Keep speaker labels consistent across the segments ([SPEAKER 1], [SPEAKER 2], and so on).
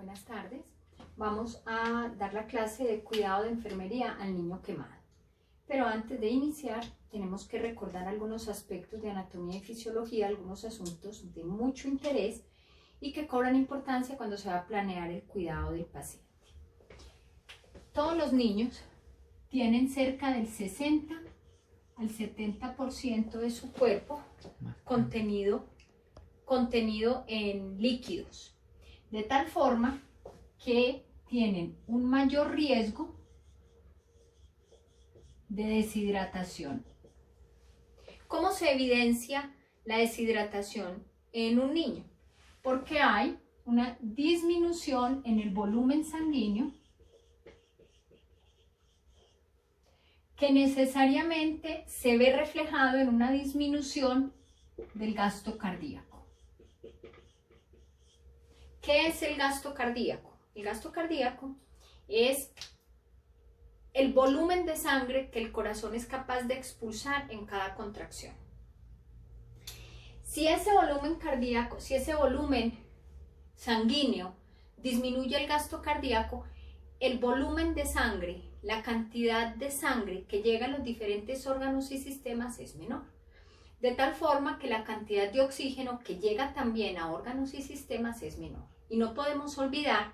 [SPEAKER 1] buenas tardes. Vamos a dar la clase de cuidado de enfermería al niño quemado. Pero antes de iniciar, tenemos que recordar algunos aspectos de anatomía y fisiología, algunos asuntos de mucho interés y que cobran importancia cuando se va a planear el cuidado del paciente. Todos los niños tienen cerca del 60 al 70% de su cuerpo contenido en líquidos, de tal forma que tienen un mayor riesgo de deshidratación. ¿Cómo se evidencia la deshidratación en un niño? Porque hay una disminución en el volumen sanguíneo que necesariamente se ve reflejado en una disminución del gasto cardíaco. ¿Qué es el gasto cardíaco? El gasto cardíaco es el volumen de sangre que el corazón es capaz de expulsar en cada contracción. Si ese volumen cardíaco, si ese volumen sanguíneo disminuye el gasto cardíaco, el volumen de sangre, la cantidad de sangre que llega a los diferentes órganos y sistemas es menor. De tal forma que la cantidad de oxígeno que llega también a órganos y sistemas es menor. Y no podemos olvidar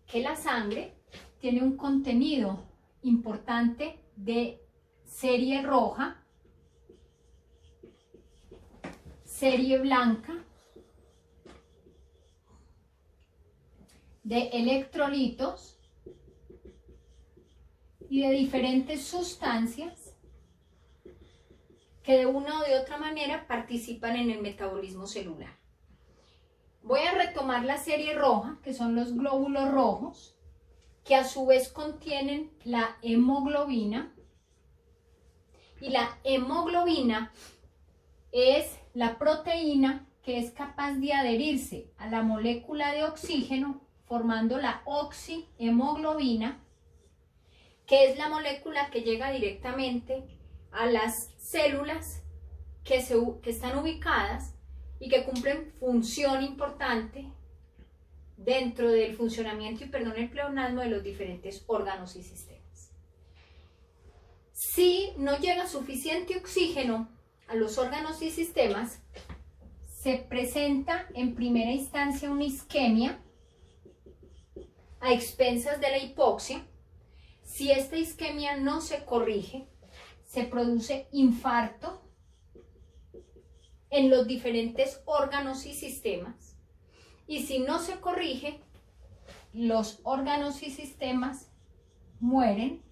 [SPEAKER 1] que la sangre tiene un contenido importante de serie roja, serie blanca, de electrolitos y de diferentes sustancias que de una o de otra manera participan en el metabolismo celular. Voy a retomar la serie roja, que son los glóbulos rojos, que a su vez contienen la hemoglobina, y la hemoglobina es la proteína que es capaz de adherirse a la molécula de oxígeno formando la oxihemoglobina, que es la molécula que llega directamente a las células que están ubicadas y que cumplen función importante dentro del funcionamiento y el pleonasmo de los diferentes órganos y sistemas. Si no llega suficiente oxígeno a los órganos y sistemas, se presenta en primera instancia una isquemia a expensas de la hipoxia. Si esta isquemia no se corrige, se produce infarto en los diferentes órganos y sistemas, y si no se corrige, los órganos y sistemas mueren,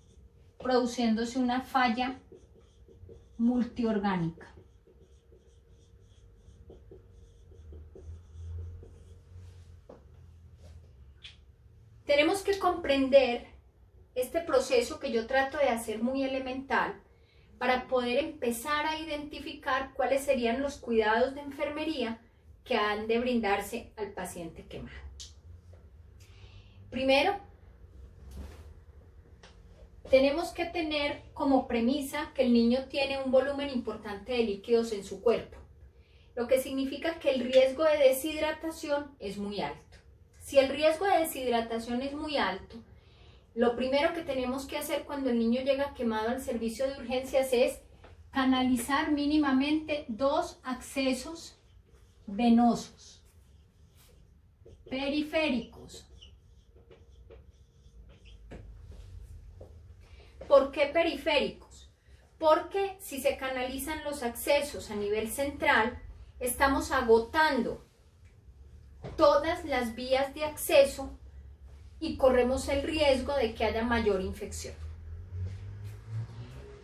[SPEAKER 1] produciéndose una falla multiorgánica. Tenemos que comprender este proceso que yo trato de hacer muy elemental para poder empezar a identificar cuáles serían los cuidados de enfermería que han de brindarse al paciente quemado. Primero, tenemos que tener como premisa que el niño tiene un volumen importante de líquidos en su cuerpo, lo que significa que el riesgo de deshidratación es muy alto. Si el riesgo de deshidratación es muy alto, lo primero que tenemos que hacer cuando el niño llega quemado al servicio de urgencias es canalizar mínimamente 2 accesos venosos periféricos. ¿Por qué periféricos? Porque si se canalizan los accesos a nivel central, estamos agotando todas las vías de acceso y corremos el riesgo de que haya mayor infección.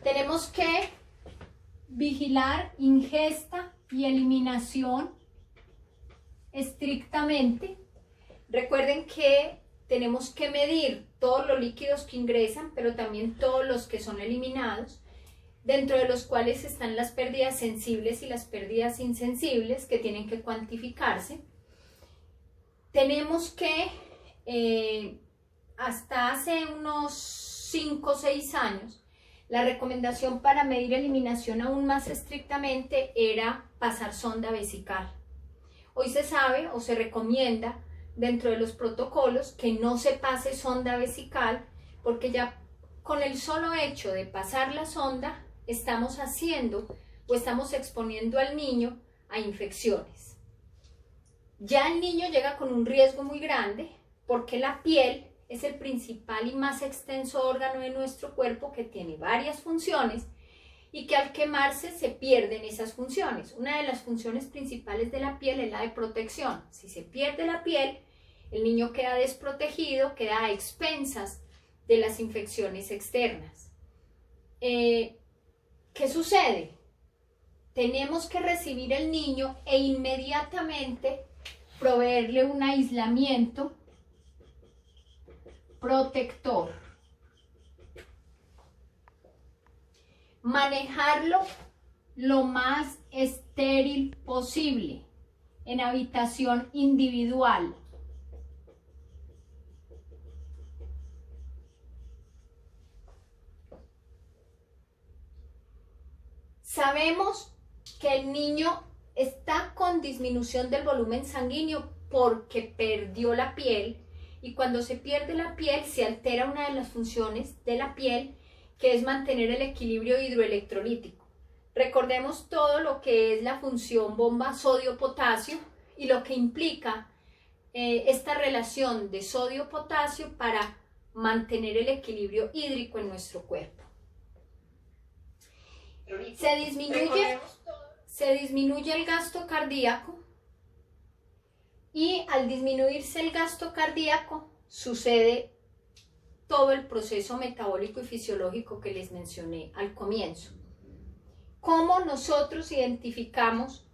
[SPEAKER 1] Tenemos que vigilar ingesta y eliminación estrictamente. Recuerden que tenemos que medir todos los líquidos que ingresan, pero también todos los que son eliminados, dentro de los cuales están las pérdidas sensibles y las pérdidas insensibles que tienen que cuantificarse. Tenemos que hasta hace unos 5 o 6 años, la recomendación para medir eliminación aún más estrictamente era pasar sonda vesical. Hoy se sabe o se recomienda dentro de los protocolos que no se pase sonda vesical, porque ya con el solo hecho de pasar la sonda estamos haciendo o estamos exponiendo al niño a infecciones. Ya el niño llega con un riesgo muy grande porque la piel es el principal y más extenso órgano de nuestro cuerpo que tiene varias funciones y que al quemarse se pierden esas funciones. Una de las funciones principales de la piel es la de protección. Si se pierde la piel, el niño queda desprotegido, queda a expensas de las infecciones externas. ¿Qué sucede? Tenemos que recibir al niño e inmediatamente proveerle un aislamiento protector. Manejarlo lo más estéril posible en habitación individual. Sabemos que el niño está con disminución del volumen sanguíneo porque perdió la piel, y cuando se pierde la piel se altera una de las funciones de la piel, que es mantener el equilibrio hidroelectrolítico. Recordemos todo lo que es la función bomba sodio-potasio y lo que implica esta relación de sodio-potasio para mantener el equilibrio hídrico en nuestro cuerpo. Se disminuye el gasto cardíaco, y al disminuirse el gasto cardíaco sucede todo el proceso metabólico y fisiológico que les mencioné al comienzo. ¿Cómo nosotros identificamos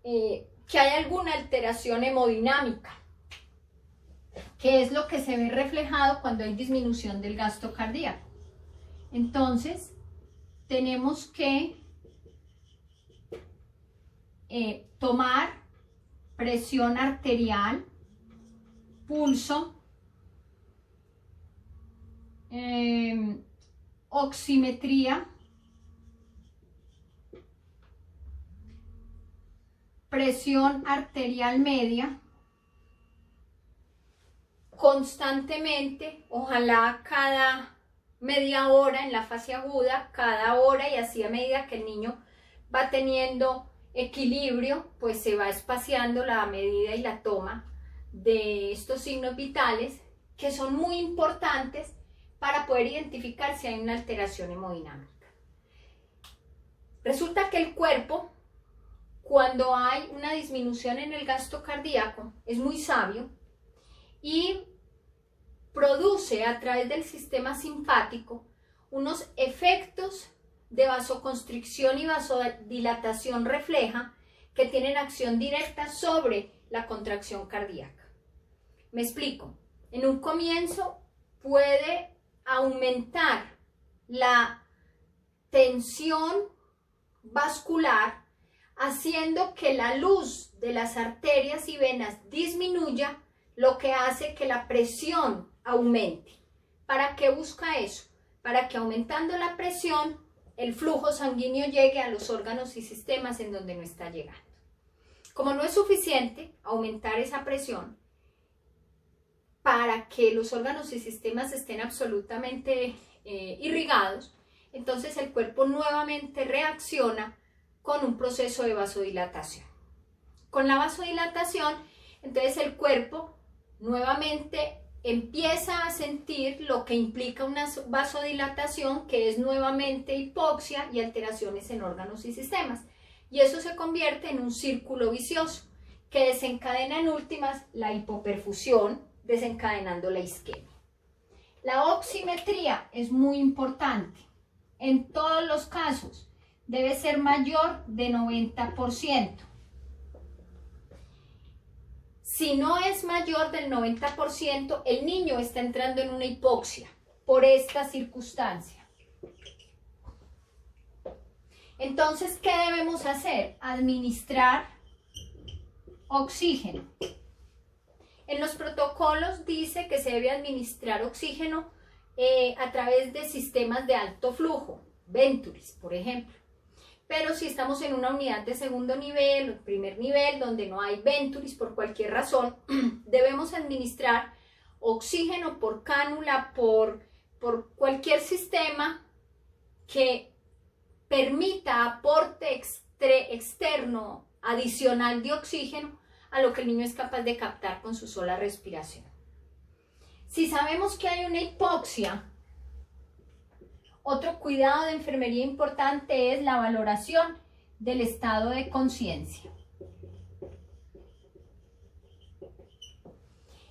[SPEAKER 1] que hay alguna alteración hemodinámica? ¿Qué es lo que se ve reflejado cuando hay disminución del gasto cardíaco? Entonces, tenemos que tomar presión arterial, pulso, oximetría, presión arterial media, constantemente, ojalá cada media hora en la fase aguda, cada hora, y así a medida que el niño va teniendo equilibrio, pues se va espaciando la medida y la toma de estos signos vitales, que son muy importantes para poder identificar si hay una alteración hemodinámica. Resulta que el cuerpo, cuando hay una disminución en el gasto cardíaco, es muy sabio y produce a través del sistema simpático unos efectos de vasoconstricción y vasodilatación refleja que tienen acción directa sobre la contracción cardíaca. Me explico. En un comienzo puede aumentar la tensión vascular, haciendo que la luz de las arterias y venas disminuya, lo que hace que la presión aumente. ¿Para qué busca eso? Para que aumentando la presión, el flujo sanguíneo llegue a los órganos y sistemas en donde no está llegando. Como no es suficiente aumentar esa presión para que los órganos y sistemas estén absolutamente irrigados, entonces el cuerpo nuevamente reacciona con un proceso de vasodilatación. Con la vasodilatación, entonces el cuerpo nuevamente empieza a sentir lo que implica una vasodilatación, que es nuevamente hipoxia y alteraciones en órganos y sistemas. Y eso se convierte en un círculo vicioso que desencadena en últimas la hipoperfusión, desencadenando la isquemia. La oximetría es muy importante. En todos los casos debe ser mayor de 90%. Si no es mayor del 90%, el niño está entrando en una hipoxia por esta circunstancia. Entonces, ¿qué debemos hacer? Administrar oxígeno. En los protocolos dice que se debe administrar oxígeno a través de sistemas de alto flujo, Venturis, por ejemplo. Pero si estamos en una unidad de segundo nivel o primer nivel, donde no hay Venturis por cualquier razón, debemos administrar oxígeno por cánula, por cualquier sistema que permita aporte externo adicional de oxígeno a lo que el niño es capaz de captar con su sola respiración. Si sabemos que hay una hipoxia, otro cuidado de enfermería importante es la valoración del estado de conciencia.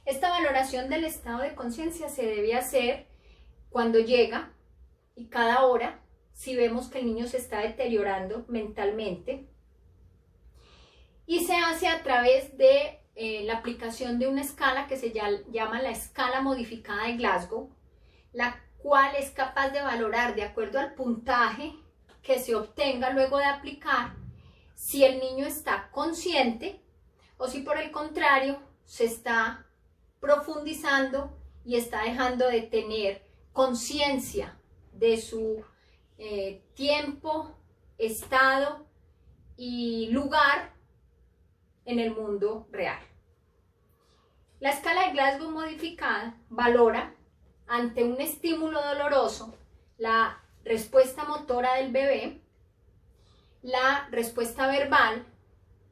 [SPEAKER 1] Esta valoración del estado de conciencia se debe hacer cuando llega y cada hora, si vemos que el niño se está deteriorando mentalmente, y se hace a través de la aplicación de una escala que se llama la escala modificada de Glasgow, la cual es capaz de valorar de acuerdo al puntaje que se obtenga luego de aplicar si el niño está consciente o si por el contrario se está profundizando y está dejando de tener conciencia de su tiempo, estado y lugar en el mundo real. La escala de Glasgow modificada valora ante un estímulo doloroso la respuesta motora del bebé, la respuesta verbal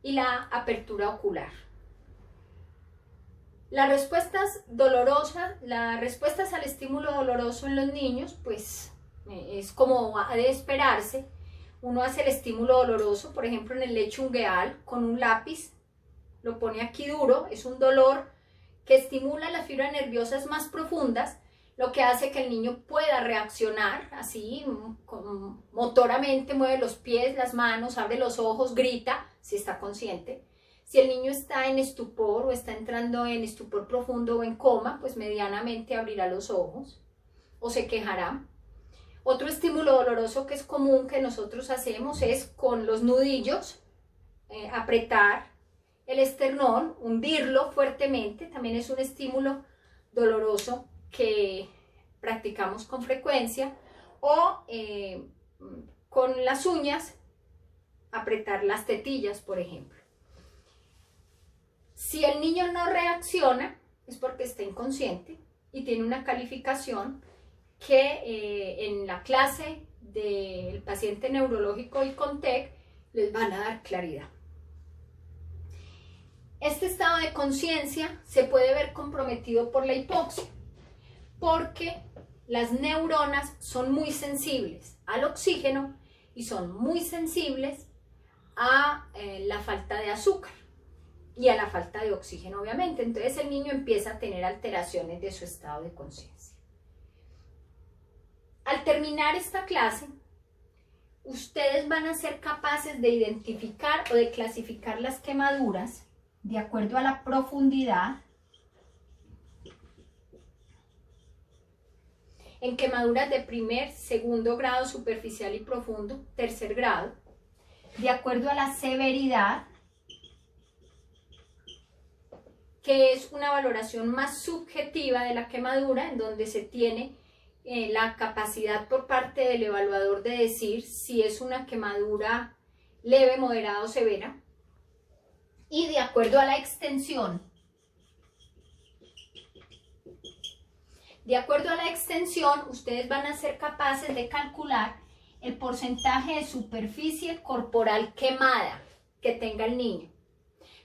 [SPEAKER 1] y la apertura ocular. Las respuestas dolorosas, las respuestas al estímulo doloroso en los niños, pues es como ha de esperarse. Uno hace el estímulo doloroso, por ejemplo en el lecho ungueal, con un lápiz, lo pone aquí duro, es un dolor que estimula las fibras nerviosas más profundas, lo que hace que el niño pueda reaccionar así, motoramente, mueve los pies, las manos, abre los ojos, grita, si está consciente. Si el niño está en estupor o está entrando en estupor profundo o en coma, pues medianamente abrirá los ojos o se quejará. Otro estímulo doloroso que es común que nosotros hacemos es con los nudillos, apretar el esternón, hundirlo fuertemente, también es un estímulo doloroso que practicamos con frecuencia, o con las uñas apretar las tetillas, por ejemplo. Si el niño no reacciona es porque está inconsciente y tiene una calificación que en la clase del paciente neurológico y CONTEC les van a dar claridad. Este estado de conciencia se puede ver comprometido por la hipoxia, porque las neuronas son muy sensibles al oxígeno y son muy sensibles a la falta de azúcar y a la falta de oxígeno, obviamente. Entonces el niño empieza a tener alteraciones de su estado de conciencia. Al terminar esta clase, ustedes van a ser capaces de identificar o de clasificar las quemaduras de acuerdo a la profundidad. En quemaduras de primer, segundo grado superficial y profundo, tercer grado, de acuerdo a la severidad, que es una valoración más subjetiva de la quemadura, en donde se tiene la capacidad por parte del evaluador de decir si es una quemadura leve, moderada o severa, y de acuerdo a la extensión. De acuerdo a la extensión, ustedes van a ser capaces de calcular el porcentaje de superficie corporal quemada que tenga el niño,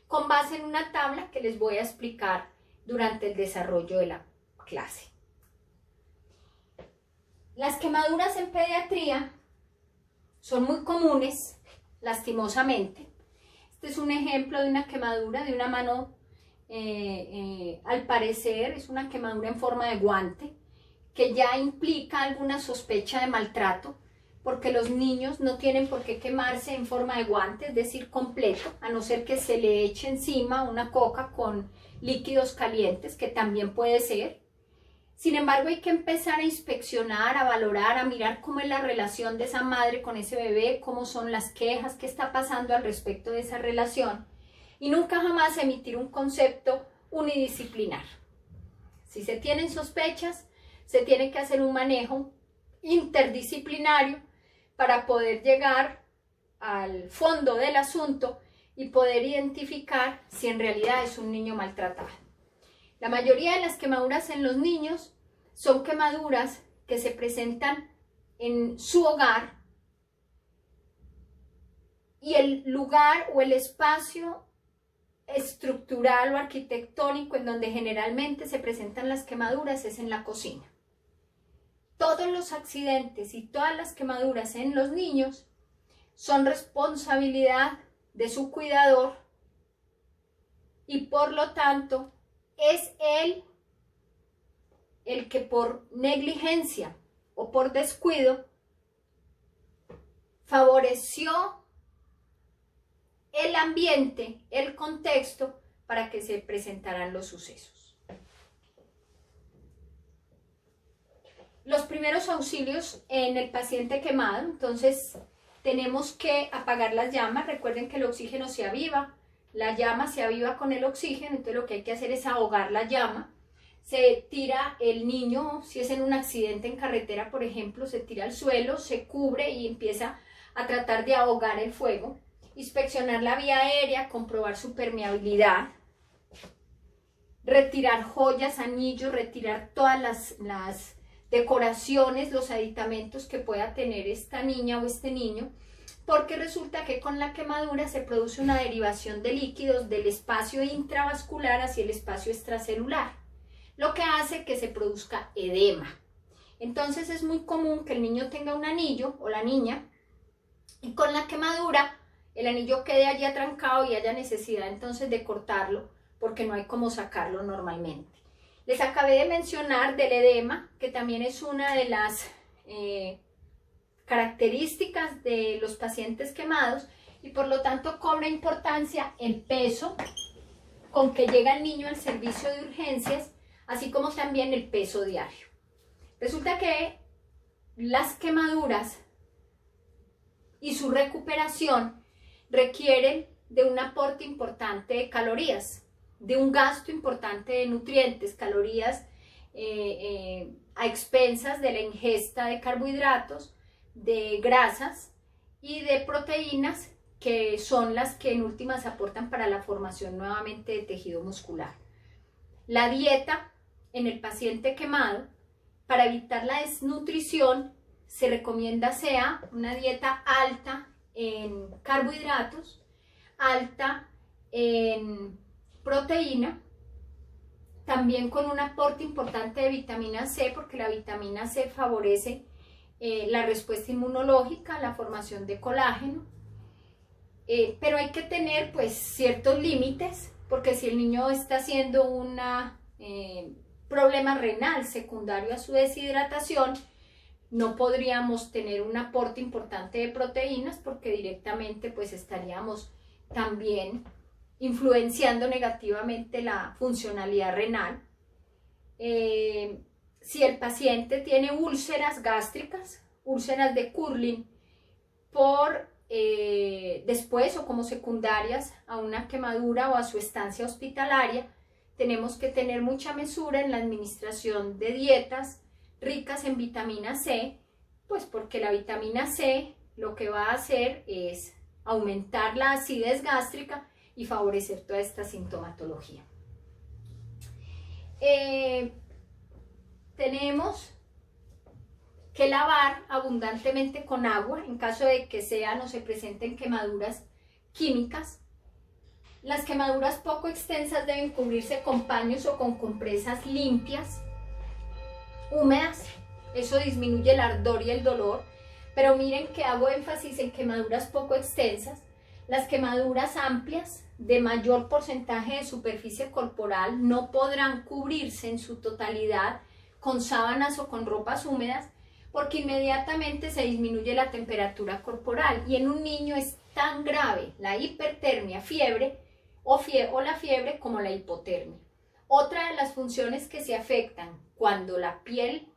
[SPEAKER 1] con base en una tabla que les voy a explicar durante el desarrollo de la clase. Las quemaduras en pediatría son muy comunes, lastimosamente. Este es un ejemplo de una quemadura de una mano. Al parecer es una quemadura en forma de guante que ya implica alguna sospecha de maltrato, porque los niños no tienen por qué quemarse en forma de guante, es decir, completo, a no ser que se le eche encima una coca con líquidos calientes, que también puede ser. Sin embargo, hay que empezar a inspeccionar, a valorar, a mirar cómo es la relación de esa madre con ese bebé, cómo son las quejas, qué está pasando al respecto de esa relación. Y nunca jamás emitir un concepto unidisciplinar. Si se tienen sospechas, se tiene que hacer un manejo interdisciplinario para poder llegar al fondo del asunto y poder identificar si en realidad es un niño maltratado. La mayoría de las quemaduras en los niños son quemaduras que se presentan en su hogar y el lugar o el espacio estructural o arquitectónico en donde generalmente se presentan las quemaduras es en la cocina. Todos los accidentes y todas las quemaduras en los niños son responsabilidad de su cuidador y por lo tanto es él el que por negligencia o por descuido favoreció el ambiente, el contexto para que se presentaran los sucesos. Los primeros auxilios en el paciente quemado, entonces tenemos que apagar las llamas. Recuerden que el oxígeno se aviva, la llama se aviva con el oxígeno, entonces lo que hay que hacer es ahogar la llama. Se tira el niño, si es en un accidente en carretera, por ejemplo, se tira al suelo, se cubre y empieza a tratar de ahogar el fuego. Inspeccionar la vía aérea, comprobar su permeabilidad, retirar joyas, anillos, retirar todas las decoraciones, los aditamentos que pueda tener esta niña o este niño, porque resulta que con la quemadura se produce una derivación de líquidos del espacio intravascular hacia el espacio extracelular, lo que hace que se produzca edema. Entonces es muy común que el niño tenga un anillo o la niña y con la quemadura el anillo quede allí atrancado y haya necesidad entonces de cortarlo porque no hay cómo sacarlo normalmente. Les acabé de mencionar del edema, que también es una de las características de los pacientes quemados y por lo tanto cobra importancia el peso con que llega el niño al servicio de urgencias, así como también el peso diario. Resulta que las quemaduras y su recuperación requieren de un aporte importante de calorías, de un gasto importante de nutrientes, calorías a expensas de la ingesta de carbohidratos, de grasas y de proteínas, que son las que en últimas aportan para la formación nuevamente de tejido muscular. La dieta en el paciente quemado, para evitar la desnutrición, se recomienda sea una dieta alta en carbohidratos, alta en proteína, también con un aporte importante de vitamina C, porque la vitamina C favorece la respuesta inmunológica, la formación de colágeno, pero hay que tener pues ciertos límites, porque si el niño está haciendo un problema renal secundario a su deshidratación, no podríamos tener un aporte importante de proteínas porque directamente pues estaríamos también influenciando negativamente la funcionalidad renal. Si el paciente tiene úlceras gástricas, úlceras de Curlin, por después o como secundarias a una quemadura o a su estancia hospitalaria, tenemos que tener mucha mesura en la administración de dietas ricas en vitamina C, pues porque la vitamina C lo que va a hacer es aumentar la acidez gástrica y favorecer toda esta sintomatología. Tenemos que lavar abundantemente con agua en caso de que sean o se presenten quemaduras químicas. Las quemaduras poco extensas deben cubrirse con paños o con compresas limpias, húmedas. Eso disminuye el ardor y el dolor, pero miren que hago énfasis en quemaduras poco extensas. Las quemaduras amplias de mayor porcentaje de superficie corporal no podrán cubrirse en su totalidad con sábanas o con ropas húmedas, porque inmediatamente se disminuye la temperatura corporal y en un niño es tan grave la hipertermia, fiebre o la fiebre como la hipotermia. Otra de las funciones que se afectan cuando la piel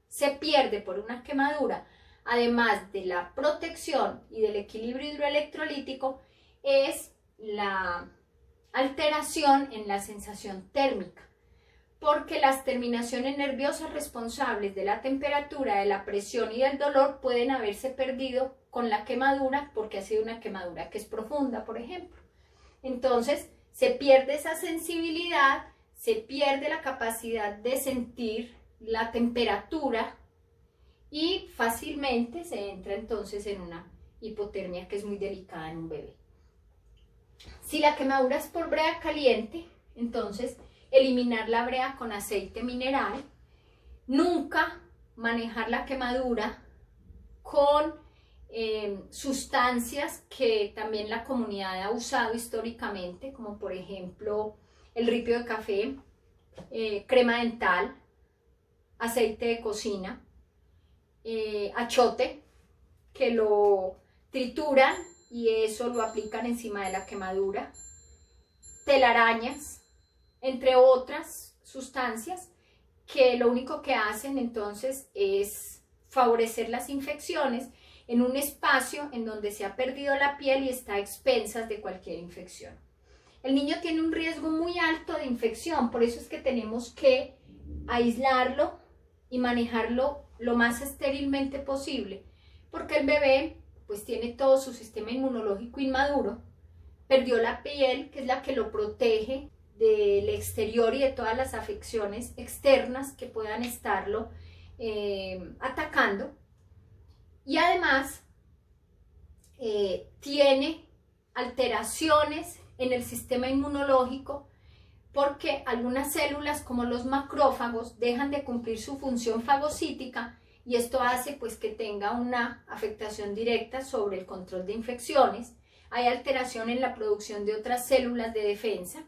[SPEAKER 1] se pierde por una quemadura, además de la protección y del equilibrio hidroelectrolítico, es la alteración en la sensación térmica, porque las terminaciones nerviosas responsables de la temperatura, de la presión y del dolor pueden haberse perdido con la quemadura porque ha sido una quemadura que es profunda, por ejemplo. Entonces se pierde esa sensibilidad, se pierde la capacidad de sentir la temperatura y fácilmente se entra entonces en una hipotermia que es muy delicada en un bebé. Si la quemadura es por brea caliente, entonces eliminar la brea con aceite mineral, nunca manejar la quemadura con sustancias que también la comunidad ha usado históricamente, como por ejemplo el ripio de café, crema dental, aceite de cocina, achote, que lo trituran y eso lo aplican encima de la quemadura, telarañas, entre otras sustancias que lo único que hacen entonces es favorecer las infecciones en un espacio en donde se ha perdido la piel y está a expensas de cualquier infección. El niño tiene un riesgo muy alto de infección, por eso es que tenemos que aislarlo y manejarlo lo más esterilmente posible, porque el bebé pues tiene todo su sistema inmunológico inmaduro, perdió la piel, que es la que lo protege del exterior y de todas las afecciones externas que puedan estarlo atacando, y además tiene alteraciones en el sistema inmunológico porque algunas células como los macrófagos dejan de cumplir su función fagocítica y esto hace pues que tenga una afectación directa sobre el control de infecciones. Hay alteración en la producción de otras células de defensa.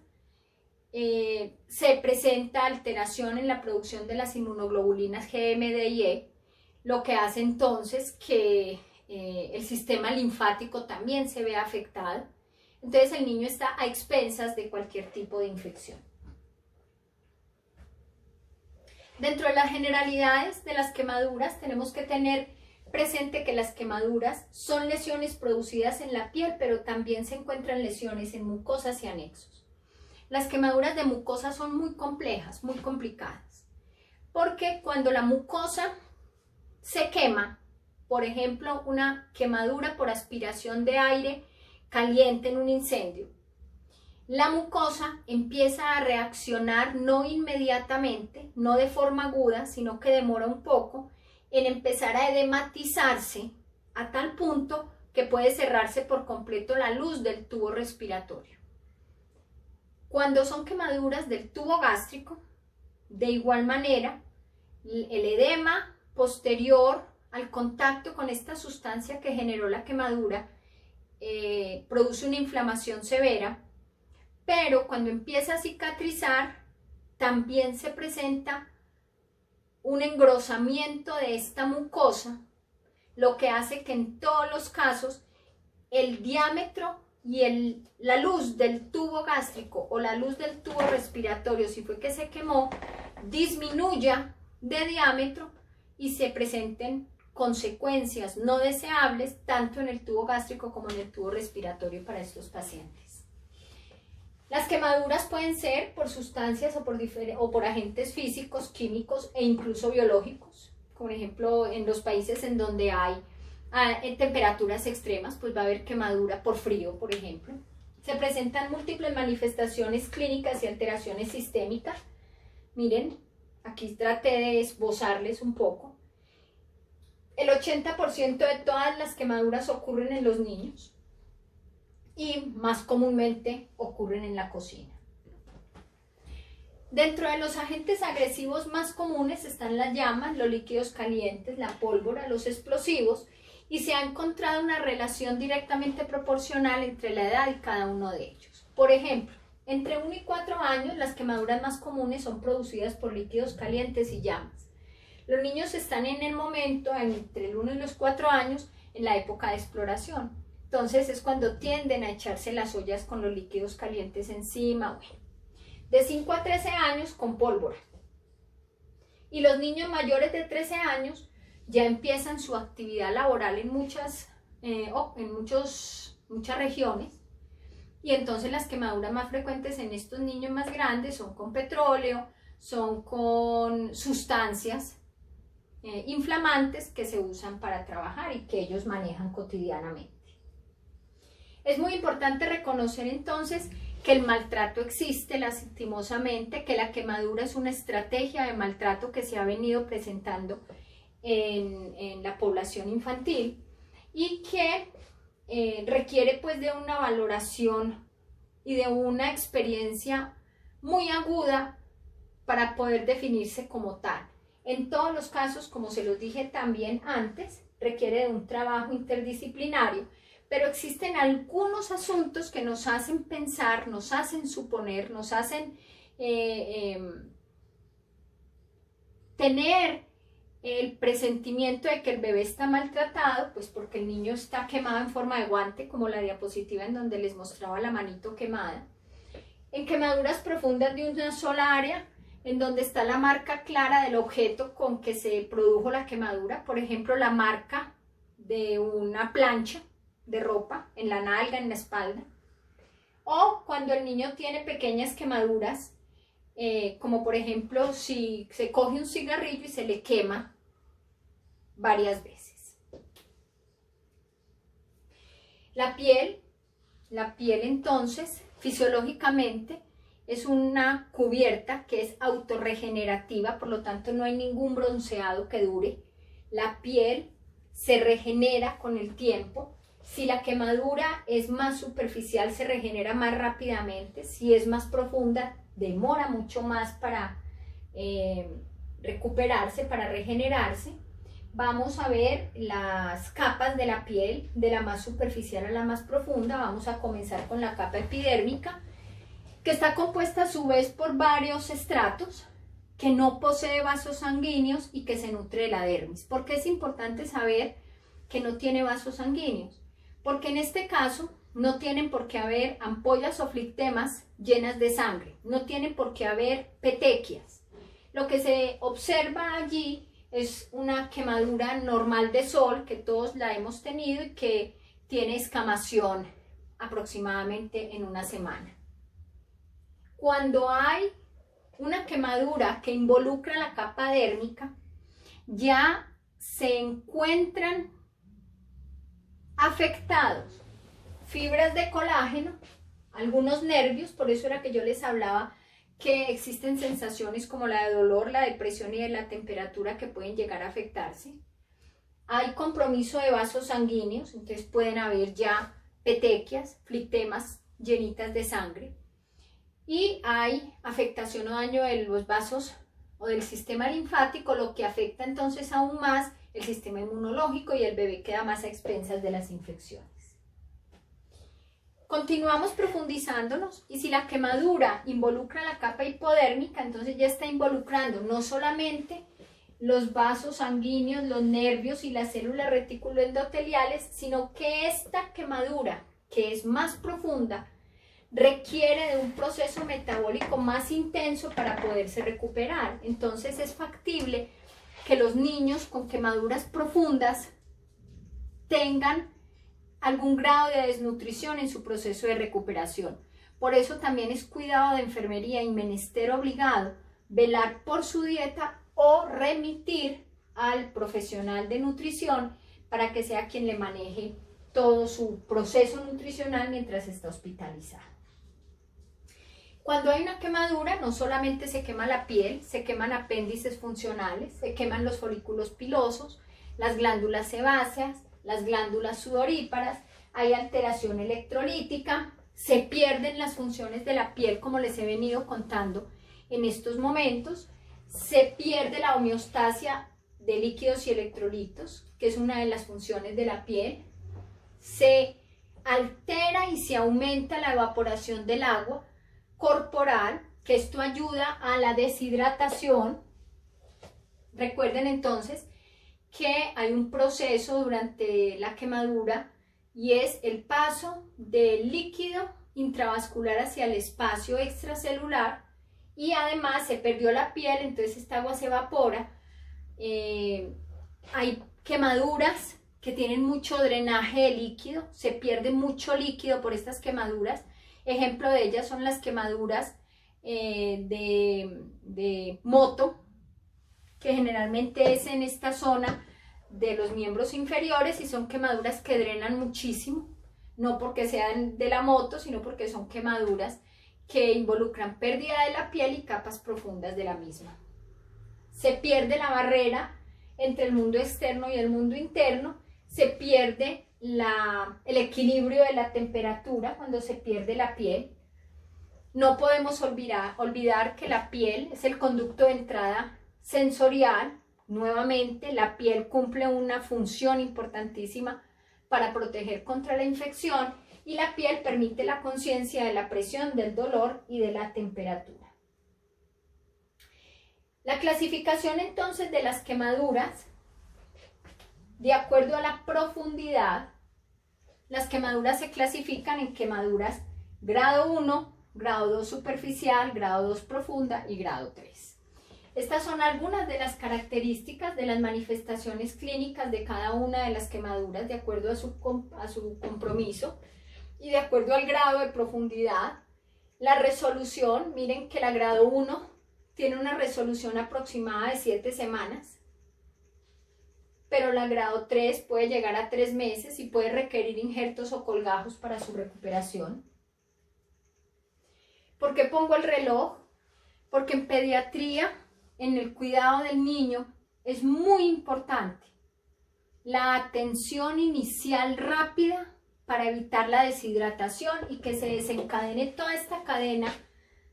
[SPEAKER 1] Se presenta alteración en la producción de las inmunoglobulinas G, M, D y E, lo que hace entonces que el sistema linfático también se vea afectado. Entonces el niño está a expensas de cualquier tipo de infección. Dentro de las generalidades de las quemaduras tenemos que tener presente que las quemaduras son lesiones producidas en la piel, pero también se encuentran lesiones en mucosas y anexos. Las quemaduras de mucosa son muy complejas, muy complicadas, porque cuando la mucosa se quema, por ejemplo, una quemadura por aspiración de aire caliente en un incendio, la mucosa empieza a reaccionar no inmediatamente, no de forma aguda, sino que demora un poco en empezar a edematizarse a tal punto que puede cerrarse por completo la luz del tubo respiratorio. Cuando son quemaduras del tubo gástrico, de igual manera, el edema posterior al contacto con esta sustancia que generó la quemadura produce una inflamación severa, pero cuando empieza a cicatrizar también se presenta un engrosamiento de esta mucosa, lo que hace que en todos los casos el diámetro y la luz del tubo gástrico o la luz del tubo respiratorio, si fue que se quemó, disminuya de diámetro y se presenten consecuencias no deseables tanto en el tubo gástrico como en el tubo respiratorio para estos pacientes. Las quemaduras pueden ser por sustancias o por agentes físicos, químicos e incluso biológicos. Por ejemplo, en los países en donde hay temperaturas extremas, pues va a haber quemadura por frío, por ejemplo. Se presentan múltiples manifestaciones clínicas y alteraciones sistémicas. Miren, aquí traté de esbozarles un poco. El 80% de todas las quemaduras ocurren en los niños y más comúnmente ocurren en la cocina. Dentro de los agentes agresivos más comunes están las llamas, los líquidos calientes, la pólvora, los explosivos, y se ha encontrado una relación directamente proporcional entre la edad y cada uno de ellos. Por ejemplo, entre 1 y 4 años las quemaduras más comunes son producidas por líquidos calientes y llamas. Los niños están en el momento, entre el 1 y los 4 años, en la época de exploración. Entonces es cuando tienden a echarse las ollas con los líquidos calientes encima. Bueno, de 5 a 13 años con pólvora. Y los niños mayores de 13 años ya empiezan su actividad laboral en muchas regiones. Y entonces las quemaduras más frecuentes en estos niños más grandes son con petróleo, son con sustancias inflamantes que se usan para trabajar y que ellos manejan cotidianamente. Es muy importante reconocer entonces que el maltrato existe lastimosamente, que la quemadura es una estrategia de maltrato que se ha venido presentando en la población infantil y que requiere pues de una valoración y de una experiencia muy aguda para poder definirse como tal. En todos los casos, como se los dije también antes, requiere de un trabajo interdisciplinario, pero existen algunos asuntos que nos hacen pensar, nos hacen suponer, nos hacen tener el presentimiento de que el bebé está maltratado, pues porque el niño está quemado en forma de guante, como la diapositiva en donde les mostraba la manito quemada, en quemaduras profundas de una sola área, en donde está la marca clara del objeto con que se produjo la quemadura, por ejemplo la marca de una plancha de ropa en la nalga, en la espalda, o cuando el niño tiene pequeñas quemaduras, como por ejemplo si se coge un cigarrillo y se le quema varias veces. La piel entonces fisiológicamente es una cubierta que es autorregenerativa, por lo tanto no hay ningún bronceado que dure. La piel se regenera con el tiempo. Si la quemadura es más superficial, se regenera más rápidamente. Si es más profunda, demora mucho más para recuperarse, para regenerarse. Vamos a ver las capas de la piel, de la más superficial a la más profunda. Vamos a comenzar con la capa epidérmica, que está compuesta a su vez por varios estratos, que no posee vasos sanguíneos y que se nutre de la dermis. ¿Por qué es importante saber que no tiene vasos sanguíneos? Porque en este caso no tienen por qué haber ampollas o flictemas llenas de sangre, no tienen por qué haber petequias. Lo que se observa allí es una quemadura normal de sol, que todos la hemos tenido y que tiene escamación aproximadamente en una semana. Cuando hay una quemadura que involucra la capa dérmica, ya se encuentran afectados fibras de colágeno, algunos nervios, por eso era que yo les hablaba que existen sensaciones como la de dolor, la depresión y de la temperatura que pueden llegar a afectarse. Hay compromiso de vasos sanguíneos, entonces pueden haber ya petequias, flictemas llenitas de sangre. Y hay afectación o daño de los vasos o del sistema linfático, lo que afecta entonces aún más el sistema inmunológico y el bebé queda más a expensas de las infecciones. Continuamos profundizándonos y si la quemadura involucra la capa hipodérmica, entonces ya está involucrando no solamente los vasos sanguíneos, los nervios y las células reticuloendoteliales, sino que esta quemadura, que es más profunda, requiere de un proceso metabólico más intenso para poderse recuperar. Entonces es factible que los niños con quemaduras profundas tengan algún grado de desnutrición en su proceso de recuperación. Por eso también es cuidado de enfermería y menester obligado velar por su dieta o remitir al profesional de nutrición para que sea quien le maneje todo su proceso nutricional mientras está hospitalizado. Cuando hay una quemadura, no solamente se quema la piel, se queman apéndices funcionales, se queman los folículos pilosos, las glándulas sebáceas, las glándulas sudoríparas, hay alteración electrolítica, se pierden las funciones de la piel, como les he venido contando en estos momentos, se pierde la homeostasia de líquidos y electrolitos, que es una de las funciones de la piel, se altera y se aumenta la evaporación del agua corporal, que esto ayuda a la deshidratación. Recuerden entonces que hay un proceso durante la quemadura y es el paso del líquido intravascular hacia el espacio extracelular y además se perdió la piel, entonces esta agua se evapora. Hay quemaduras que tienen mucho drenaje de líquido, se pierde mucho líquido por estas quemaduras. Ejemplo de ellas son las quemaduras de moto, que generalmente es en esta zona de los miembros inferiores, y son quemaduras que drenan muchísimo, no porque sean de la moto, sino porque son quemaduras que involucran pérdida de la piel y capas profundas de la misma. Se pierde la barrera entre el mundo externo y el mundo interno, se pierde el equilibrio de la temperatura cuando se pierde la piel. No podemos olvidar que la piel es el conducto de entrada sensorial. Nuevamente, la piel cumple una función importantísima para proteger contra la infección, y la piel permite la conciencia de la presión, del dolor y de la temperatura. La clasificación entonces de las quemaduras, de acuerdo a la profundidad, las quemaduras se clasifican en quemaduras grado 1, grado 2 superficial, grado 2 profunda y grado 3. Estas son algunas de las características de las manifestaciones clínicas de cada una de las quemaduras de acuerdo a su compromiso y de acuerdo al grado de profundidad. La resolución, miren que la grado 1 tiene una resolución aproximada de 7 semanas, pero la grado 3 puede llegar a 3 meses y puede requerir injertos o colgajos para su recuperación. ¿Por qué pongo el reloj? Porque en pediatría, en el cuidado del niño, es muy importante la atención inicial rápida para evitar la deshidratación y que se desencadene toda esta cadena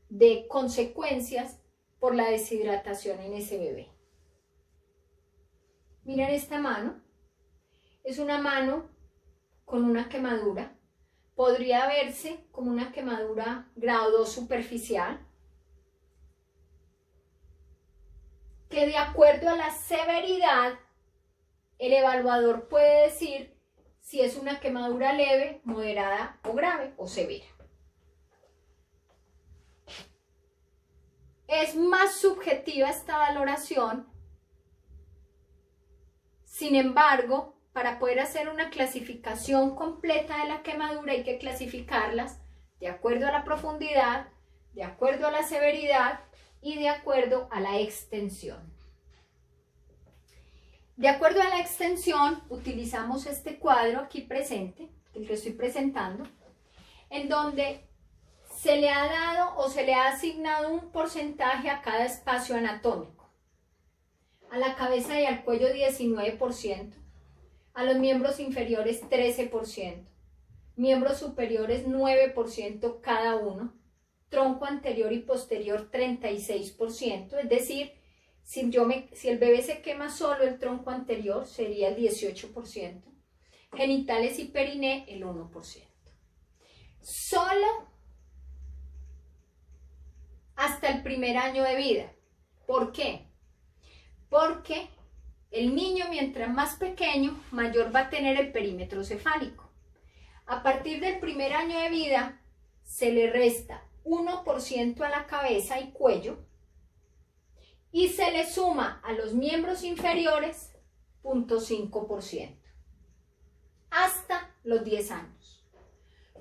[SPEAKER 1] de consecuencias por la deshidratación en ese bebé. Miren esta mano, es una mano con una quemadura. Podría verse como una quemadura grado 2 superficial, que de acuerdo a la severidad, el evaluador puede decir si es una quemadura leve, moderada o grave o severa. Es más subjetiva esta valoración. Sin embargo, para poder hacer una clasificación completa de la quemadura hay que clasificarlas de acuerdo a la profundidad, de acuerdo a la severidad y de acuerdo a la extensión. De acuerdo a la extensión, utilizamos este cuadro aquí presente, el que estoy presentando, en donde se le ha dado o se le ha asignado un porcentaje a cada espacio anatómico. A la cabeza y al cuello 19%, a los miembros inferiores 13%, miembros superiores 9% cada uno, tronco anterior y posterior 36%, es decir, si el bebé se quema solo el tronco anterior sería el 18%, genitales y periné el 1%. Solo hasta el primer año de vida. ¿Por qué? Porque el niño, mientras más pequeño, mayor va a tener el perímetro cefálico. A partir del primer año de vida, se le resta 1% a la cabeza y cuello y se le suma a los miembros inferiores 0.5% hasta los 10 años.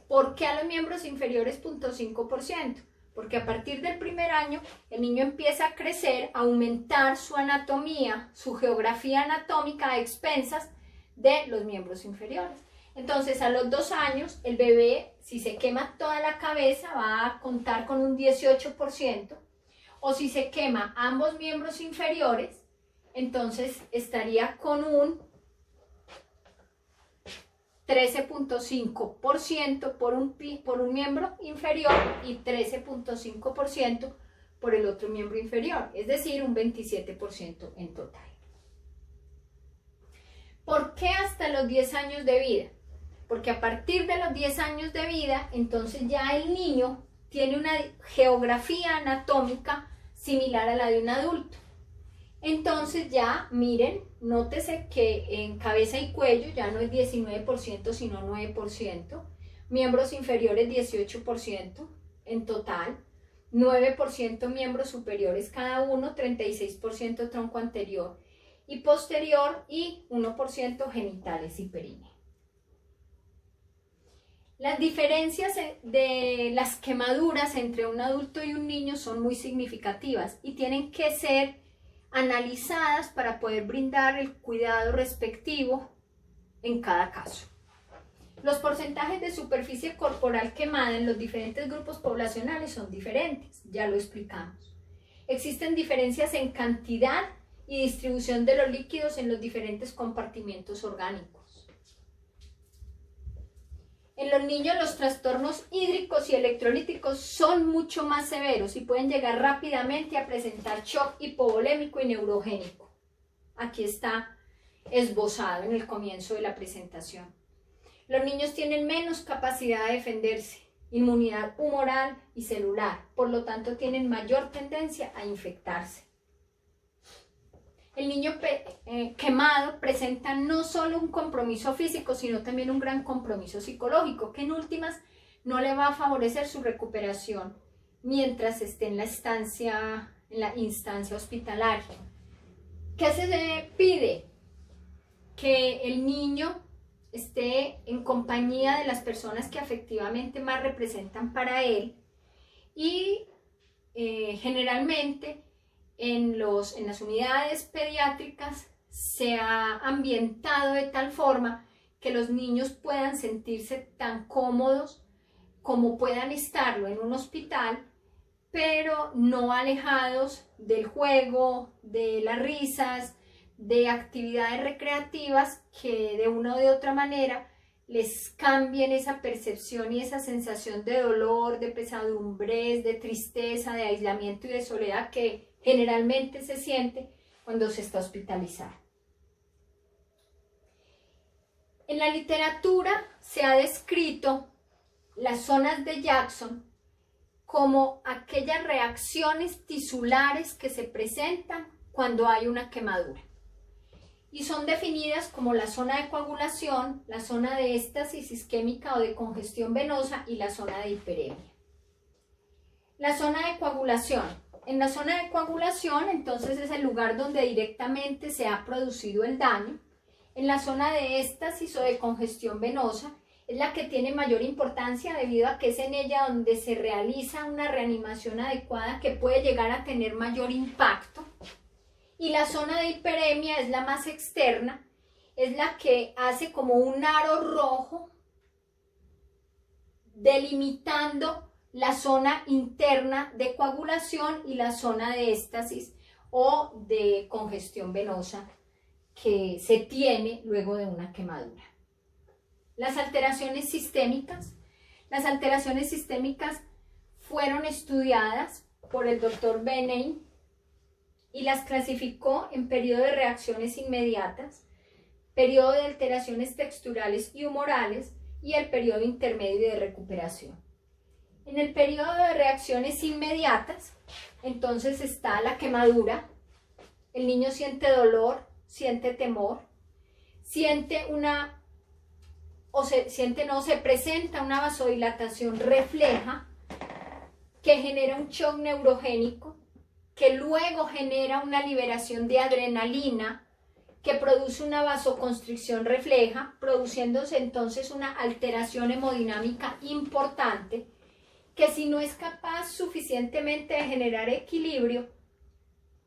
[SPEAKER 1] ¿Por qué a los miembros inferiores 0.5%? Porque a partir del primer año el niño empieza a crecer, a aumentar su anatomía, su geografía anatómica a expensas de los miembros inferiores. Entonces a los 2 años el bebé, si se quema toda la cabeza, va a contar con un 18%, o si se quema ambos miembros inferiores, entonces estaría con un 13.5% por un miembro inferior y 13.5% por el otro miembro inferior, es decir, un 27% en total. ¿Por qué hasta los 10 años de vida? Porque a partir de los 10 años de vida, entonces ya el niño tiene una geografía anatómica similar a la de un adulto. Entonces ya, miren, nótese que en cabeza y cuello ya no es 19%, sino 9%. Miembros inferiores 18% en total. 9% miembros superiores cada uno, 36% tronco anterior y posterior y 1% genitales y periné. Las diferencias de las quemaduras entre un adulto y un niño son muy significativas y tienen que ser analizadas para poder brindar el cuidado respectivo en cada caso. Los porcentajes de superficie corporal quemada en los diferentes grupos poblacionales son diferentes, ya lo explicamos. Existen diferencias en cantidad y distribución de los líquidos en los diferentes compartimentos orgánicos. En los niños los trastornos hídricos y electrolíticos son mucho más severos y pueden llegar rápidamente a presentar shock hipovolémico y neurogénico. Aquí está esbozado en el comienzo de la presentación. Los niños tienen menos capacidad de defenderse, inmunidad humoral y celular, por lo tanto tienen mayor tendencia a infectarse. El niño quemado presenta no solo un compromiso físico, sino también un gran compromiso psicológico, que en últimas no le va a favorecer su recuperación mientras esté en la instancia hospitalaria. ¿Qué se pide? Que el niño esté en compañía de las personas que afectivamente más representan para él y generalmente en las unidades pediátricas se ha ambientado de tal forma que los niños puedan sentirse tan cómodos como puedan estarlo en un hospital, pero no alejados del juego, de las risas, de actividades recreativas que de una o de otra manera les cambien esa percepción y esa sensación de dolor, de pesadumbre, de tristeza, de aislamiento y de soledad que generalmente se siente cuando se está hospitalizado. En la literatura se ha descrito las zonas de Jackson como aquellas reacciones tisulares que se presentan cuando hay una quemadura. Y son definidas como la zona de coagulación, la zona de éstasis isquémica o de congestión venosa y la zona de hiperemia. La zona de coagulación. En la zona de coagulación, entonces, es el lugar donde directamente se ha producido el daño. En la zona de éstasis o de congestión venosa es la que tiene mayor importancia debido a que es en ella donde se realiza una reanimación adecuada que puede llegar a tener mayor impacto. Y la zona de hiperemia es la más externa, es la que hace como un aro rojo delimitando la zona interna de coagulación y la zona de éstasis o de congestión venosa que se tiene luego de una quemadura. Las alteraciones sistémicas. Las alteraciones sistémicas fueron estudiadas por el Dr. Benein y las clasificó en periodo de reacciones inmediatas, periodo de alteraciones texturales y humorales y el periodo intermedio de recuperación. En el periodo de reacciones inmediatas, entonces está la quemadura, el niño siente dolor, siente temor, se presenta una vasodilatación refleja que genera un shock neurogénico, que luego genera una liberación de adrenalina, que produce una vasoconstricción refleja, produciéndose entonces una alteración hemodinámica importante, que si no es capaz suficientemente de generar equilibrio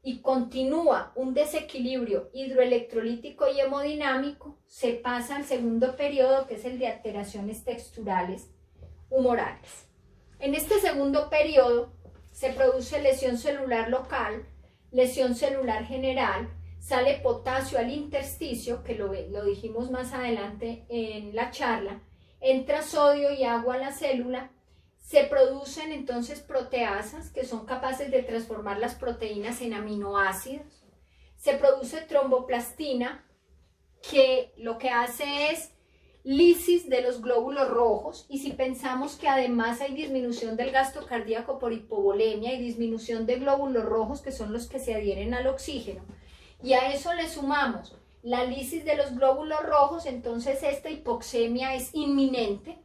[SPEAKER 1] y continúa un desequilibrio hidroelectrolítico y hemodinámico, se pasa al segundo periodo, que es el de alteraciones texturales humorales. En este segundo periodo se produce lesión celular local, lesión celular general, sale potasio al intersticio, que lo dijimos más adelante en la charla, entra sodio y agua a la célula, se producen entonces proteasas que son capaces de transformar las proteínas en aminoácidos, se produce tromboplastina que lo que hace es lisis de los glóbulos rojos, y si pensamos que además hay disminución del gasto cardíaco por hipovolemia y disminución de glóbulos rojos que son los que se adhieren al oxígeno, y a eso le sumamos la lisis de los glóbulos rojos, entonces esta hipoxemia es inminente.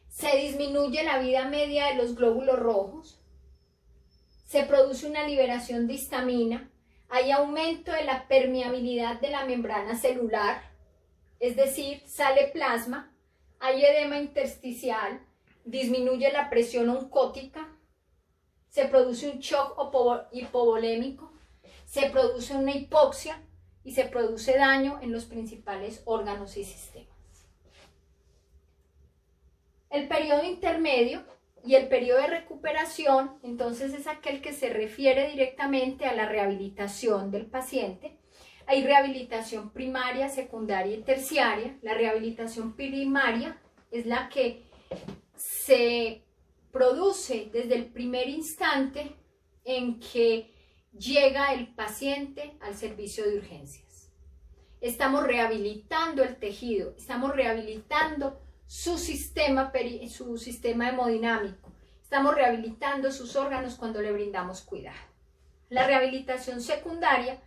[SPEAKER 1] Se disminuye la vida media de los glóbulos rojos, se produce una liberación de histamina, hay aumento de la permeabilidad de la membrana celular, es decir, sale plasma, hay edema intersticial, disminuye la presión oncótica, se produce un shock hipovolémico, se produce una hipoxia y se produce daño en los principales órganos y sistemas. El periodo intermedio y el periodo de recuperación, entonces, es aquel que se refiere directamente a la rehabilitación del paciente. Hay rehabilitación primaria, secundaria y terciaria. La rehabilitación primaria es la que se produce desde el primer instante en que llega el paciente al servicio de urgencias. Estamos rehabilitando el tejido, estamos rehabilitando su sistema hemodinámico, estamos rehabilitando sus órganos cuando le brindamos cuidado. La rehabilitación secundaria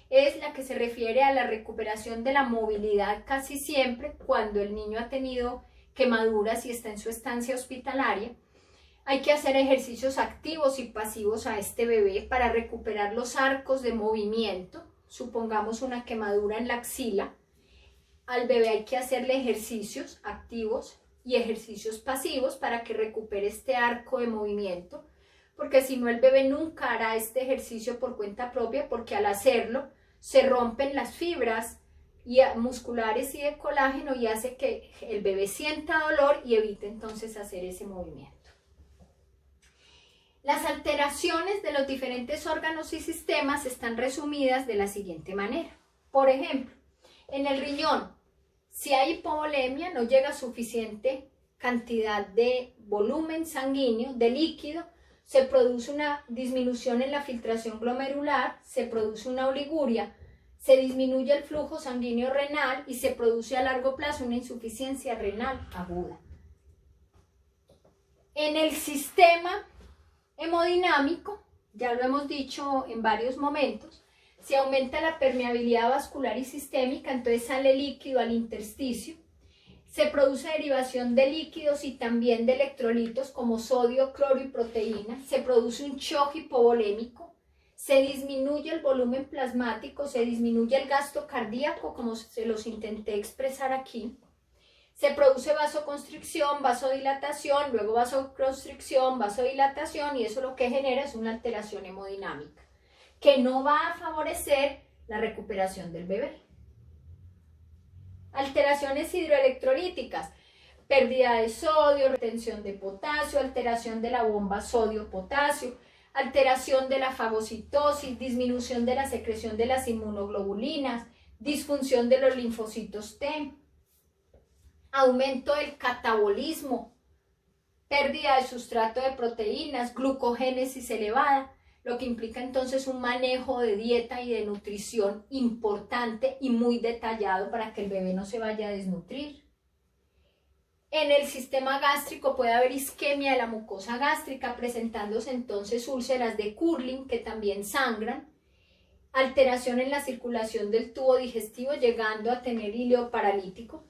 [SPEAKER 1] es la que se refiere a la recuperación de la movilidad casi siempre cuando el niño ha tenido quemaduras y está en su estancia hospitalaria. Hay que hacer ejercicios activos y pasivos a este bebé para recuperar los arcos de movimiento. Supongamos una quemadura en la axila. Al bebé hay que hacerle ejercicios activos y ejercicios pasivos para que recupere este arco de movimiento, porque si no el bebé nunca hará este ejercicio por cuenta propia, porque al hacerlo se rompen las fibras musculares y de colágeno y hace que el bebé sienta dolor y evite entonces hacer ese movimiento. Las alteraciones de los diferentes órganos y sistemas están resumidas de la siguiente manera. Por ejemplo, en el riñón, si hay hipovolemia, no llega suficiente cantidad de volumen sanguíneo, de líquido, se produce una disminución en la filtración glomerular, se produce una oliguria, se disminuye el flujo sanguíneo renal y se produce a largo plazo una insuficiencia renal aguda. En el sistema hemodinámico, ya lo hemos dicho en varios momentos, se aumenta la permeabilidad vascular y sistémica, entonces sale líquido al intersticio, se produce derivación de líquidos y también de electrolitos como sodio, cloro y proteínas, se produce un shock hipovolémico, se disminuye el volumen plasmático, se disminuye el gasto cardíaco, como se los intenté expresar aquí, se produce vasoconstricción, vasodilatación, luego vasoconstricción, vasodilatación, y eso lo que genera es una alteración hemodinámica que no va a favorecer la recuperación del bebé. Alteraciones hidroelectrolíticas, pérdida de sodio, retención de potasio, alteración de la bomba sodio-potasio, alteración de la fagocitosis, disminución de la secreción de las inmunoglobulinas, disfunción de los linfocitos T, aumento del catabolismo, pérdida de sustrato de proteínas, glucogénesis elevada, lo que implica entonces un manejo de dieta y de nutrición importante y muy detallado para que el bebé no se vaya a desnutrir. En el sistema gástrico puede haber isquemia de la mucosa gástrica, presentándose entonces úlceras de Curling que también sangran, alteración en la circulación del tubo digestivo llegando a tener hilo paralítico.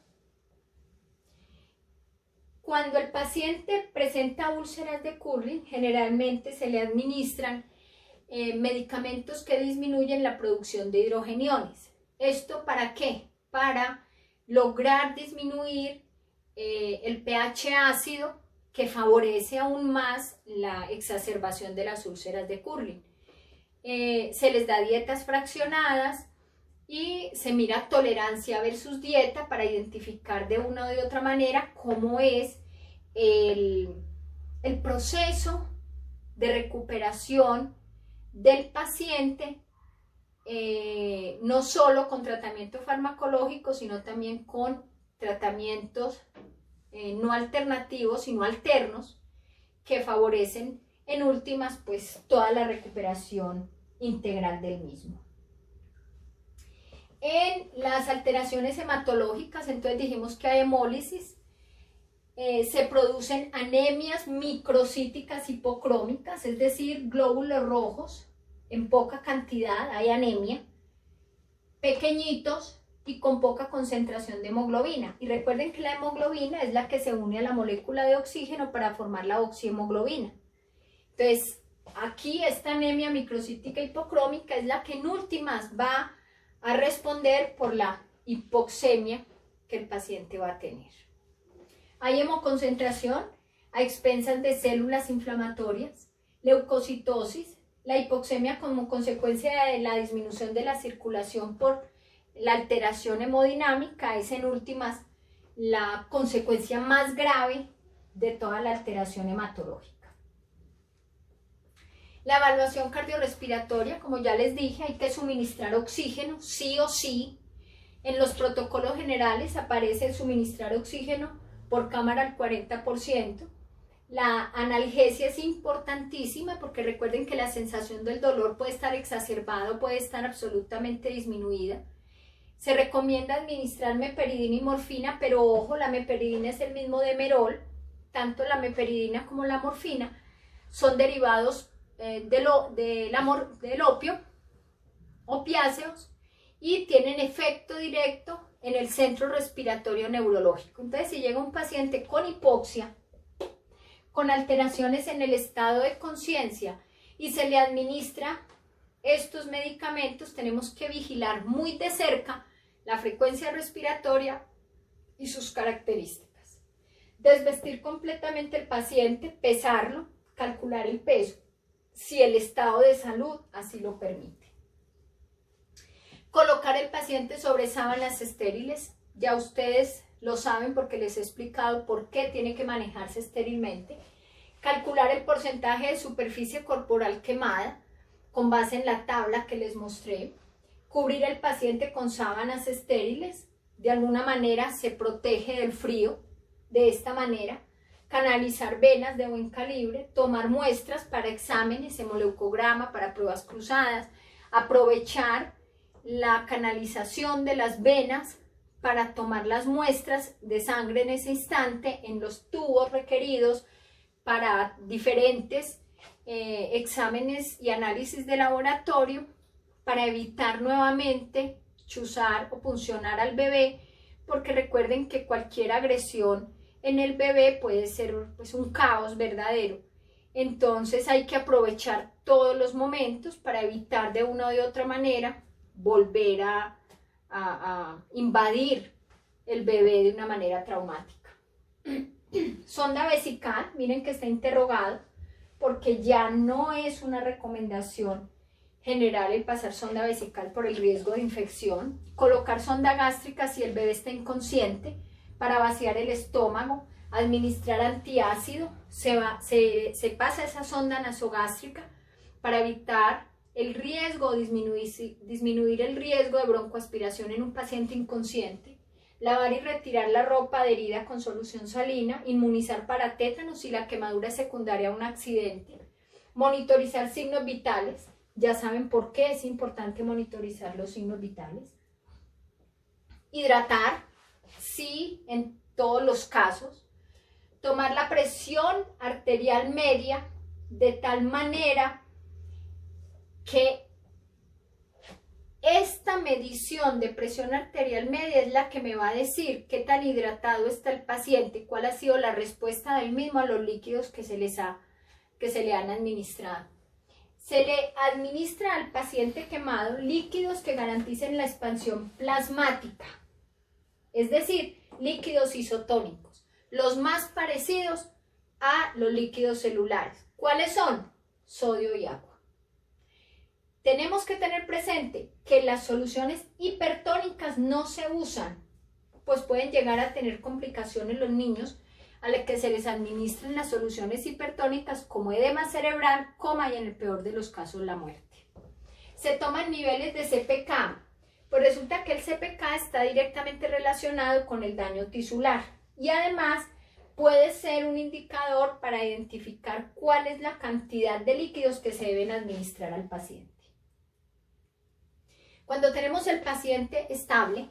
[SPEAKER 1] Cuando el paciente presenta úlceras de Curling, generalmente se le administran medicamentos que disminuyen la producción de hidrogeniones. ¿Esto para qué? Para lograr disminuir el pH ácido que favorece aún más la exacerbación de las úlceras de Curling. Se les da dietas fraccionadas y se mira tolerancia versus dieta para identificar de una o de otra manera cómo es el proceso de recuperación del paciente, no solo con tratamiento farmacológico, sino también con tratamientos no alternativos, sino alternos, que favorecen en últimas pues toda la recuperación integral del mismo. En las alteraciones hematológicas, entonces dijimos que hay hemólisis, se producen anemias microcíticas hipocrómicas, es decir, glóbulos rojos en poca cantidad, hay anemia, pequeñitos y con poca concentración de hemoglobina. Y recuerden que la hemoglobina es la que se une a la molécula de oxígeno para formar la oxihemoglobina. Entonces, aquí esta anemia microcítica hipocrómica es la que en últimas va a responder por la hipoxemia que el paciente va a tener. Hay hemoconcentración a expensas de células inflamatorias, leucocitosis, la hipoxemia como consecuencia de la disminución de la circulación por la alteración hemodinámica, es en últimas la consecuencia más grave de toda la alteración hematológica. La evaluación cardiorrespiratoria, como ya les dije, hay que suministrar oxígeno, sí o sí. En los protocolos generales aparece el suministrar oxígeno por cámara al 40%. La analgesia es importantísima porque recuerden que la sensación del dolor puede estar exacerbada o puede estar absolutamente disminuida. Se recomienda administrar meperidina y morfina, pero ojo, la meperidina es el mismo demerol, tanto la meperidina como la morfina son derivados del opio, opiáceos, y tienen efecto directo en el centro respiratorio neurológico. Entonces, si llega un paciente con hipoxia, con alteraciones en el estado de conciencia y se le administra estos medicamentos, tenemos que vigilar muy de cerca la frecuencia respiratoria y sus características. Desvestir completamente el paciente, pesarlo, calcular el peso, si el estado de salud así lo permite. Colocar el paciente sobre sábanas estériles, ya ustedes lo saben porque les he explicado por qué tiene que manejarse estérilmente. Calcular el porcentaje de superficie corporal quemada con base en la tabla que les mostré. Cubrir el paciente con sábanas estériles, de alguna manera se protege del frío, de esta manera. Canalizar venas de buen calibre, tomar muestras para exámenes, hemoleucograma, para pruebas cruzadas, aprovechar la canalización de las venas para tomar las muestras de sangre en ese instante en los tubos requeridos para diferentes exámenes y análisis de laboratorio, para evitar nuevamente chuzar o puncionar al bebé, porque recuerden que cualquier agresión en el bebé puede ser pues un caos verdadero. Entonces hay que aprovechar todos los momentos para evitar de una o de otra manera volver a invadir el bebé de una manera traumática. Sonda vesical, miren que está interrogado porque ya no es una recomendación general el pasar sonda vesical por el riesgo de infección. Colocar sonda gástrica si el bebé está inconsciente para vaciar el estómago, administrar antiácido, se pasa esa sonda nasogástrica para evitar el riesgo, disminuir el riesgo de broncoaspiración en un paciente inconsciente. Lavar y retirar la ropa adherida con solución salina, inmunizar para tétanos si la quemadura es secundaria a un accidente, monitorizar signos vitales, ya saben por qué es importante monitorizar los signos vitales, hidratar, sí, en todos los casos, tomar la presión arterial media de tal manera que esta medición de presión arterial media es la que me va a decir qué tan hidratado está el paciente, cuál ha sido la respuesta del mismo a los líquidos que se le han administrado. Se le administra al paciente quemado líquidos que garanticen la expansión plasmática, es decir, líquidos isotónicos, los más parecidos a los líquidos celulares. ¿Cuáles son? Sodio y agua. Tenemos que tener presente que las soluciones hipertónicas no se usan, pues pueden llegar a tener complicaciones los niños a los que se les administran las soluciones hipertónicas como edema cerebral, coma y en el peor de los casos la muerte. Se toman niveles de CPK, pues resulta que el CPK está directamente relacionado con el daño tisular y además puede ser un indicador para identificar cuál es la cantidad de líquidos que se deben administrar al paciente. Cuando tenemos el paciente estable,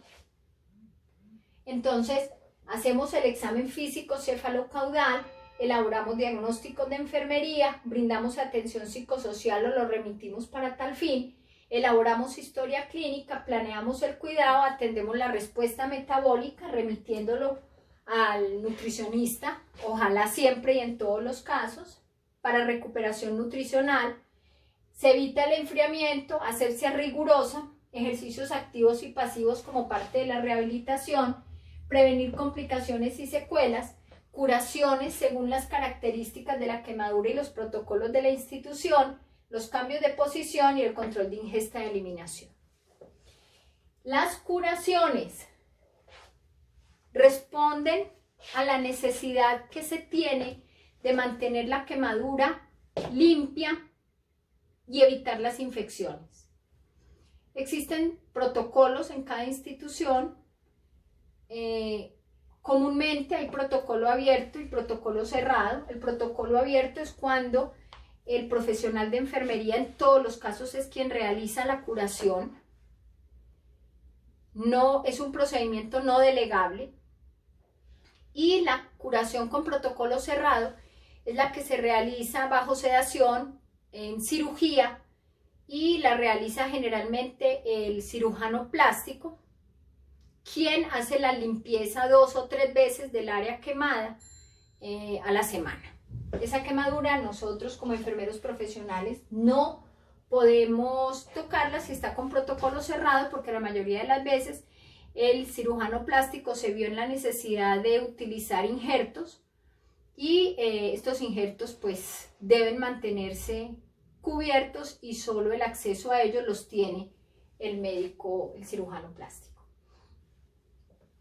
[SPEAKER 1] entonces hacemos el examen físico cefalocaudal, elaboramos diagnósticos de enfermería, brindamos atención psicosocial o lo remitimos para tal fin, elaboramos historia clínica, planeamos el cuidado, atendemos la respuesta metabólica remitiéndolo al nutricionista, ojalá siempre y en todos los casos, para recuperación nutricional. Se evita el enfriamiento, asepsia rigurosa, ejercicios activos y pasivos como parte de la rehabilitación, prevenir complicaciones y secuelas, curaciones según las características de la quemadura y los protocolos de la institución, los cambios de posición y el control de ingesta y eliminación. Las curaciones responden a la necesidad que se tiene de mantener la quemadura limpia y evitar las infecciones. Existen protocolos en cada institución. Comúnmente hay protocolo abierto y protocolo cerrado. El protocolo abierto es cuando el profesional de enfermería en todos los casos es quien realiza la curación. No, es un procedimiento no delegable. Y la curación con protocolo cerrado es la que se realiza bajo sedación, en cirugía, y la realiza generalmente el cirujano plástico, quien hace la limpieza 2 o 3 veces del área quemada a la semana. Esa quemadura nosotros como enfermeros profesionales no podemos tocarla si está con protocolo cerrado, porque la mayoría de las veces el cirujano plástico se vio en la necesidad de utilizar injertos y estos injertos pues deben mantenerse cubiertos y solo el acceso a ellos los tiene el médico, el cirujano plástico.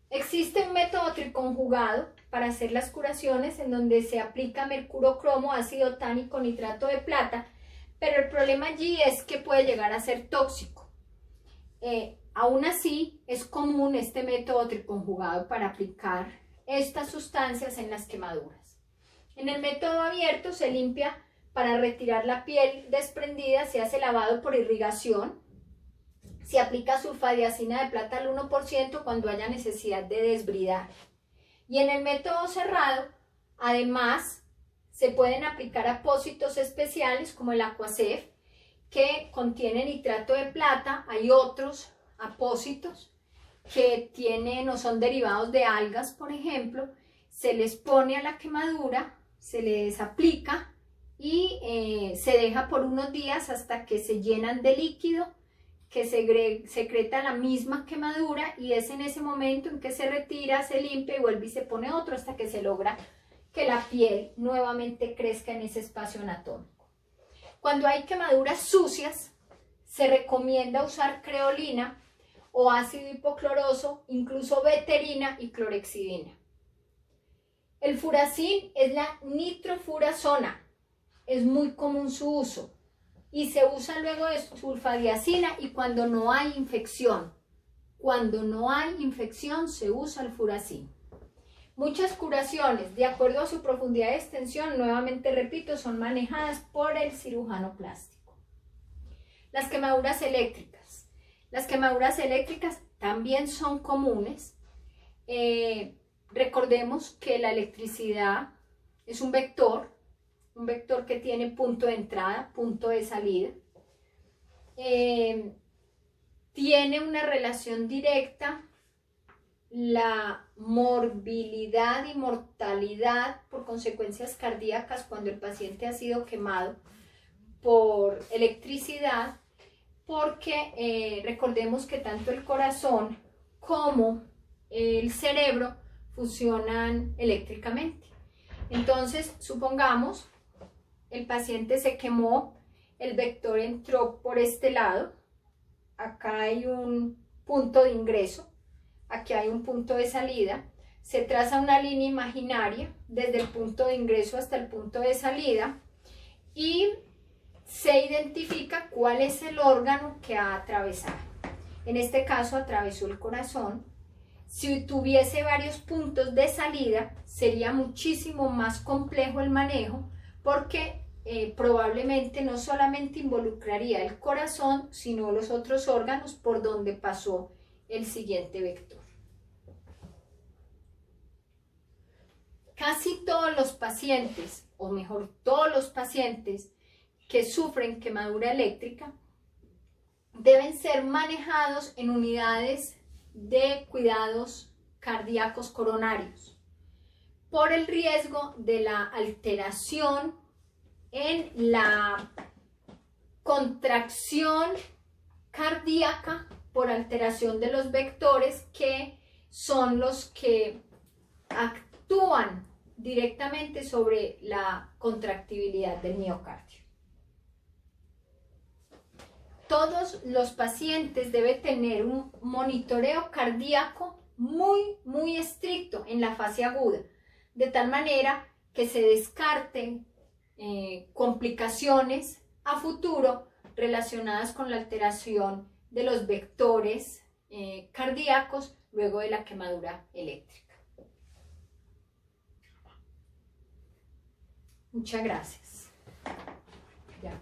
[SPEAKER 1] Existe un método triconjugado para hacer las curaciones en donde se aplica mercurocromo, ácido tánico, nitrato de plata, pero el problema allí es que puede llegar a ser tóxico. Aún así, es común este método triconjugado para aplicar estas sustancias en las quemaduras. En el método abierto se limpia para retirar la piel desprendida, se hace lavado por irrigación. Se aplica sulfadiazina de plata al 1% cuando haya necesidad de desbridar. Y en el método cerrado, además, se pueden aplicar apósitos especiales como el Aquacef, que contienen nitrato de plata. Hay otros apósitos que tienen o son derivados de algas, por ejemplo. Se les pone a la quemadura, se les aplica y se deja por unos días hasta que se llenan de líquido que secreta la misma quemadura, y es en ese momento en que se retira, se limpia y vuelve y se pone otro hasta que se logra que la piel nuevamente crezca en ese espacio anatómico. Cuando hay quemaduras sucias, se recomienda usar creolina o ácido hipocloroso, incluso veterina y clorexidina. El furacil es la nitrofurazona, es muy común su uso. Y se usa luego de sulfadiazina y cuando no hay infección. Cuando no hay infección se usa el furacil. Muchas curaciones, de acuerdo a su profundidad de extensión, nuevamente repito, son manejadas por el cirujano plástico. Las quemaduras eléctricas. Las quemaduras eléctricas también son comunes. Recordemos que la electricidad es un vector que tiene punto de entrada, punto de salida. Tiene una relación directa la morbilidad y mortalidad por consecuencias cardíacas cuando el paciente ha sido quemado por electricidad, porque recordemos que tanto el corazón como el cerebro funcionan eléctricamente. Entonces, supongamos el paciente se quemó, el vector entró por este lado, acá hay un punto de ingreso, aquí hay un punto de salida, se traza una línea imaginaria desde el punto de ingreso hasta el punto de salida y se identifica cuál es el órgano que ha atravesado. En este caso atravesó el corazón. Si tuviese varios puntos de salida, sería muchísimo más complejo el manejo, porque probablemente no solamente involucraría el corazón, sino los otros órganos por donde pasó el siguiente vector. Casi todos los pacientes, o mejor, todos los pacientes que sufren quemadura eléctrica deben ser manejados en unidades de cuidados cardíacos coronarios por el riesgo de la alteración en la contracción cardíaca por alteración de los vectores que son los que actúan directamente sobre la contractibilidad del miocardio. Todos los pacientes deben tener un monitoreo cardíaco muy estricto en la fase aguda, de tal manera que se descarten complicaciones a futuro relacionadas con la alteración de los vectores cardíacos luego de la quemadura eléctrica. Muchas gracias. Ya.